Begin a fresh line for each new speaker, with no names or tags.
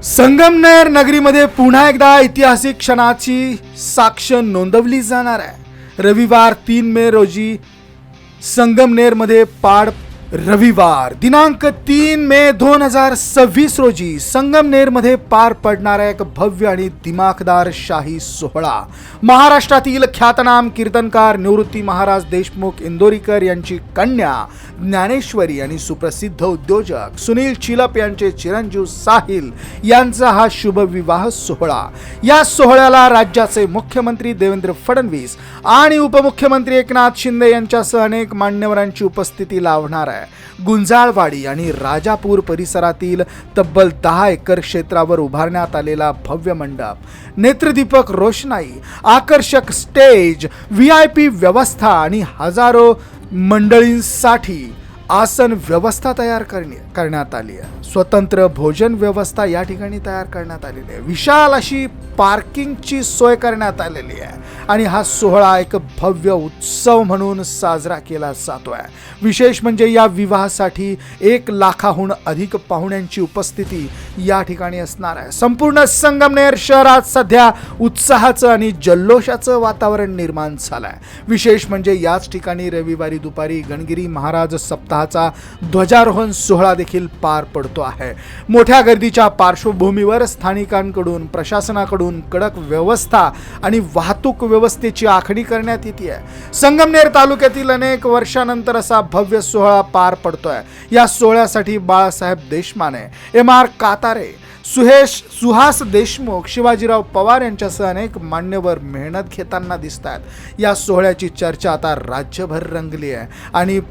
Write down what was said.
संगमनेर नगरीमध्ये पुन्हा एकदा ऐतिहासिक क्षणाची साक्ष नोंदवली जाणार आहे। रविवार 3 मे रोजी संगमनेरमध्ये रविवार दिनांक 3 मे 2026 रोजी संगमनेरमध्ये पार पडणारा एक भव्य आणि दिमाखदार शाही सोहळा महाराष्ट्रातील ख्यातनाम कीर्तनकार निवृत्ती महाराज देशमुख इंदोरीकर यांची कन्या ज्ञानेश्वरी आणि सुप्रसिद्ध उद्योजक सुनील चिलप यांचे चिरंजीव साहिल यांचा हा शुभ विवाह सोहळा। या सोहळ्याला राज्याचे मुख्यमंत्री देवेंद्र फडणवीस आणि उपमुख्यमंत्री एकनाथ शिंदे यांच्यासह अनेक मान्यवरांची उपस्थिती लाभणार आहे। गुंजाळवाडी आणि राजापूर परिसरातील तब्बल 10 एकर क्षेत्रावर उभारण्यात आलेला भव्य मंडप, नेत्रदीपक रोषणाई, आकर्षक स्टेज, VIP व्यवस्था आणि हजारो मंडळींसाठी आसन व्यवस्था तयार करण्यात आली आहे। स्वतंत्र भोजन व्यवस्था या ठिकाणी तयार करण्यात आलेली आहे। विशाल अशी पार्किंगची सोय करण्यात आलेली आहे आणि हा सोहळा एक भव्य उत्सव म्हणून साजरा केला जातोय। विशेष म्हणजे या विवाहासाठी 1 लाखाहून अधिक पाहुण्यांची उपस्थिती या ठिकाणी असणार आहे। संपूर्ण संगमनेर शहरात सध्या उत्साहाचं आणि जल्लोषाचं वातावरण निर्माण झालंय। विशेष म्हणजे याच ठिकाणी रविवारी दुपारी गणगिरी महाराज सप्ताहाचा ध्वजारोहण सोहळा देखील पार पडतो आहे। मोठ्या गर्दीच्या पार्श्वभूमीवर स्थानिकांकडून प्रशासनाकडून कडक व्यवस्था आणि वाहतूक व्यवस्थेची आखणी करण्यात येते आहे। संगमनेर तालुक्यातील अनेक वर्षानंतर असा भव्य सोहळा पार पडतोय। या सोहळ्यासाठी बाळासाहेब देशमाने, MR कातारे, सुहास देशमुख, शिवाजीराव पवार यांच्यासह अनेक मान्यवर मेहनत घेताना दिसतात। या सोहळ्याची चर्चा आता राज्यभर रंगली आहे आणि